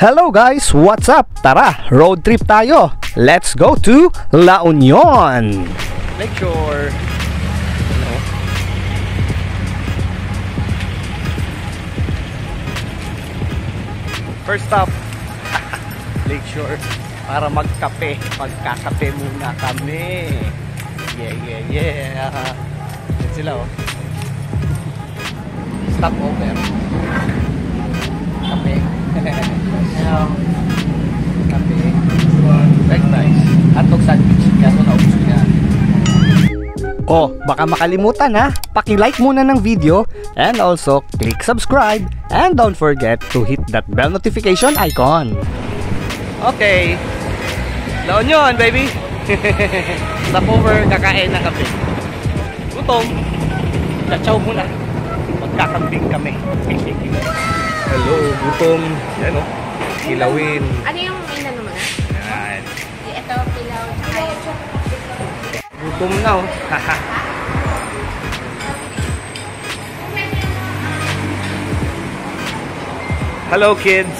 Hello guys, what's up? Tara, road trip tayo. Let's go to La Union. Lakeshore. First stop, Lakeshore. Para magkape. Magkakape muna kami. Yeah. Yan sila oh. Stop over. Kape. Hello. Kape. Very nice. Hotdog sandwich. Kaya ito naubos ko yan. Oh, baka makalimutan ha. Paki-like muna ng video and also click subscribe and don't forget to hit that bell notification icon. Okay. La Union, baby. Stop over, kakain ng kape. Gutom. Chachaw muna. Magkakambing kami. Hello, gutom. Yan o. Kilawin. Ano yung inano mo na? Yan. Ito, pilaw. Gutom na o. Hello kids.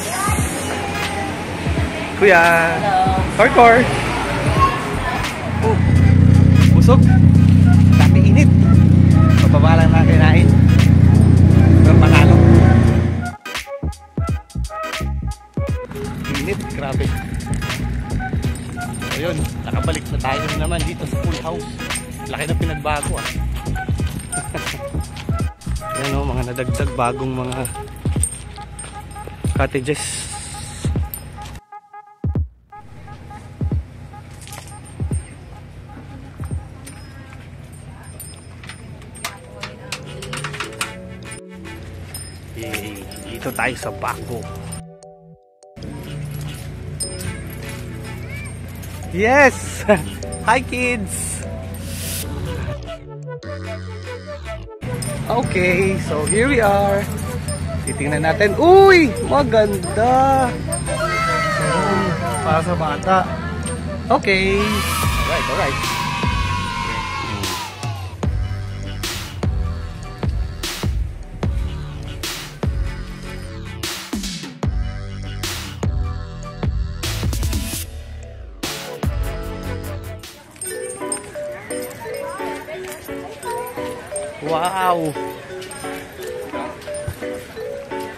Kuya. Hello. Kor. Oh. Busog. Dati init. Pababa lang na kinain. Pero panalo. Init, grabe. Ayun, nakabalik na tayo naman dito sa full house. Laki na pinagbago ah. Ayan o, mga nadagdag bagong mga cottages. Dito tayo sa Baco. Yes! Hi kids! Okay, so here we are. Titingnan natin. Uy! Maganda! Para sa bata. Okay. Alright. Wow!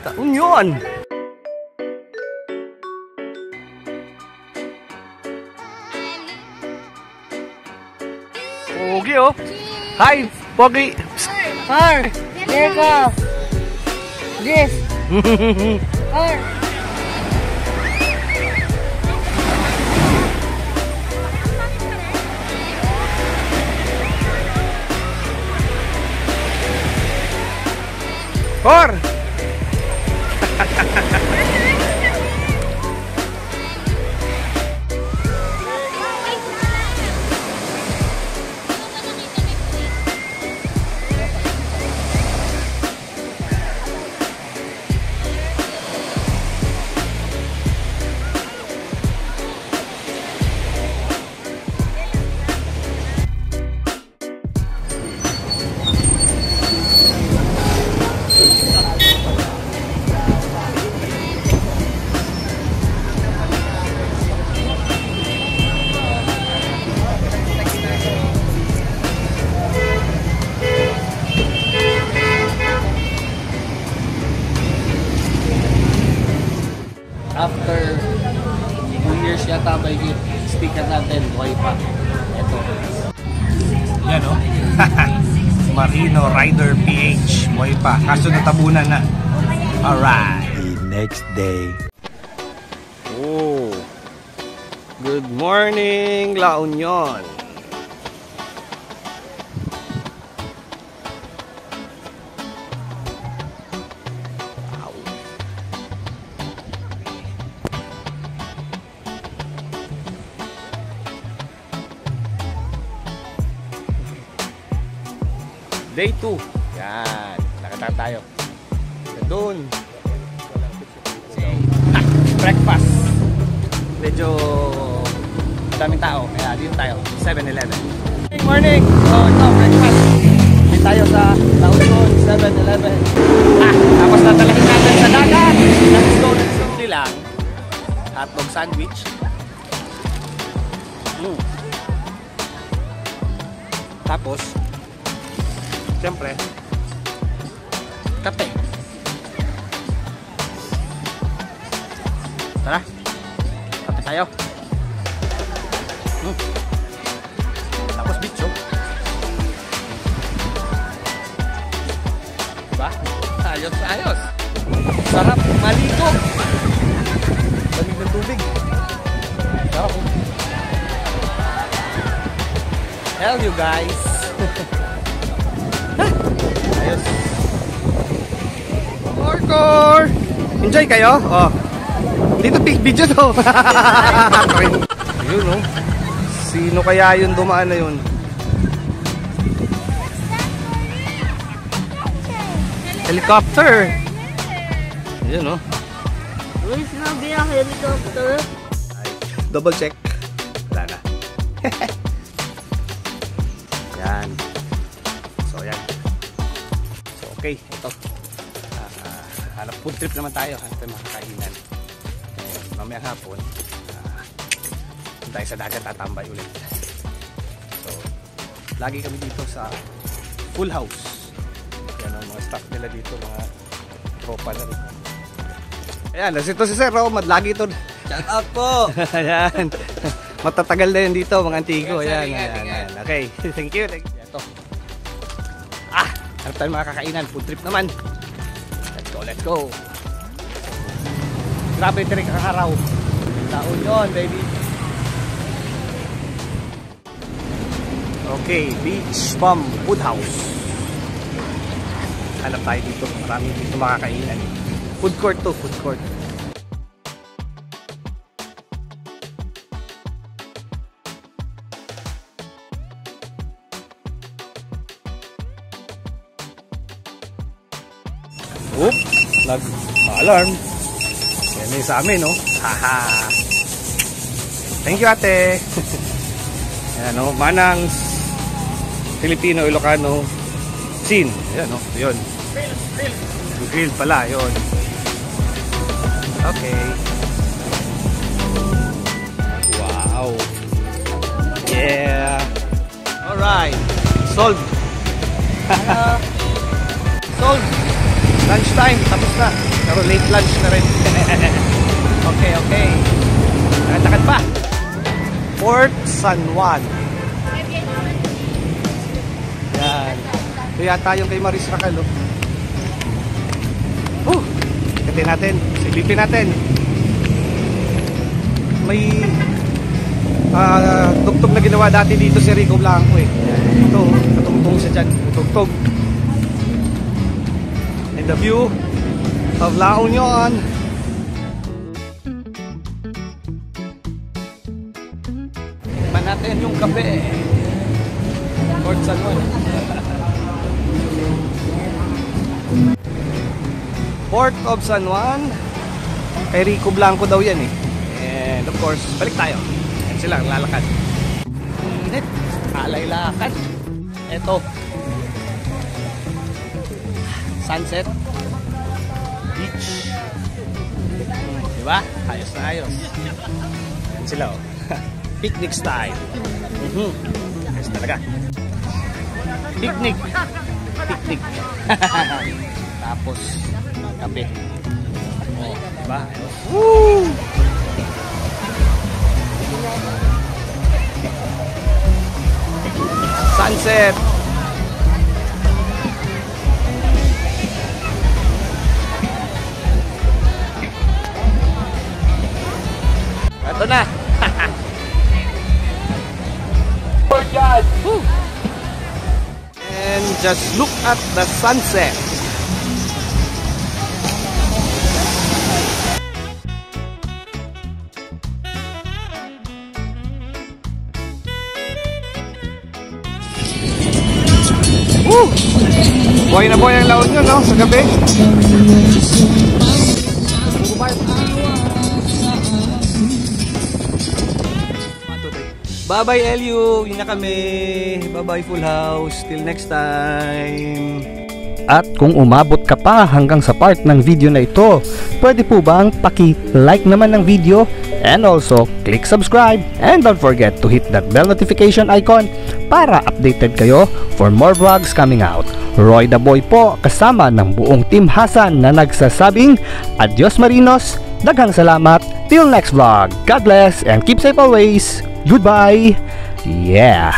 La Union! Pogi oh! Hi! Pogi! Par! There ka! Yes! Par! Kor! After 2 years yata by speaker natin, buhay pa. Ito. Yan o. Marino Rider PH. Buhay pa. Kaso natabunan na. Alright. The next day. Oh. Good morning, La Union. Day 2. Yan. Nakatang tayo. Doon. Breakfast. Medyo madaming tao. Kaya dito tayo. 7-Eleven. Good morning. So ito, breakfast. Dito tayo sa La Union 7-Eleven. Tapos natalagin natin sa dagat. Let's go lang. sandwich. Tapos, siyempre, kape. Tara, kape tayo. Tapos bitso. Diba? Ayos, ayos. Sarap maligo. Lamig ng tubig. Sarap. Tell you guys. Ayos. Core. Enjoy kayo? Oh. Dito big video to. Ayun, no? Sino kaya yun dumaan na yun? Helicopter. Ayun, no? Uy, sinabi ang helicopter. Ay, double check. Wala na. Yan. So, yan. So, okay. Ito. Hanap food trip naman tayo. Hanap tayo mga kainan. Mamayang hapon, tayo sa dagat tatambay ulit. So, lagi kami dito sa Full House. Yan ang mga staff nila dito, mga tropa na rin. Ayan, nasito si Sir Romad. Lagi ito. Shout out po! Ayan. Matatagal na yun dito, mga antigo. Ayan, ayan. Okay, thank you. Ito. Hanap tayo mga kakainan. Food trip naman. Let's go. Grabe ito rin kakaraw. Taon yun, baby. Okay, Beach Bum Food House. Hanap tayo dito. Marami dito makakainan. Food court to, food court. Oop, nag-alarm. Yan yung sa amin, no? Haha. Thank you, ate. Yan, no? Manang Filipino, Ilocano scene. Yan, no? Yun. Grill pala, yun. Okay. Wow. Yeah. Alright. Solved. Solved. Lunchtime, tapos na. Pero late lunch na rin. Okay, okay. Lakad pa. Port San Juan. Yan. Ito yata yung kay Maris Racal. Ikatin natin. Silipin natin. May tugtog na ginawa dati dito si Rico Blanco eh. Ito, katungtong siya dyan. Tugtog. And the view of La Union. Tikman natin yung kape. Port San Juan. Port of San Juan. Kay Rico Blanco daw yan eh. And of course, balik tayo. Yan sila, lalakad. Init. Alay lakad. Eto. Sunset. Beach. Diba? Ayos na ayos. Yan sila oh. Picnic style. Ayos talaga. Picnic. Picnic. Tapos kape. Oh, diba? Woo! Sunset. Ito na. And just look at the sunset. Woo! Buhay na buhay ang laon nyo, no? Sa gabi. Bye-bye, LU. Yun na kami. Bye-bye, Full House. Till next time. At kung umabot ka pa hanggang sa part ng video na ito, pwede po bang paki-like naman ng video and also click subscribe and don't forget to hit that bell notification icon para updated kayo for more vlogs coming out. Roy the Boy po kasama ng buong Team Hasan na nagsasabing adios marinos, daghang salamat, till next vlog. God bless and keep safe always. Goodbye. Yeah.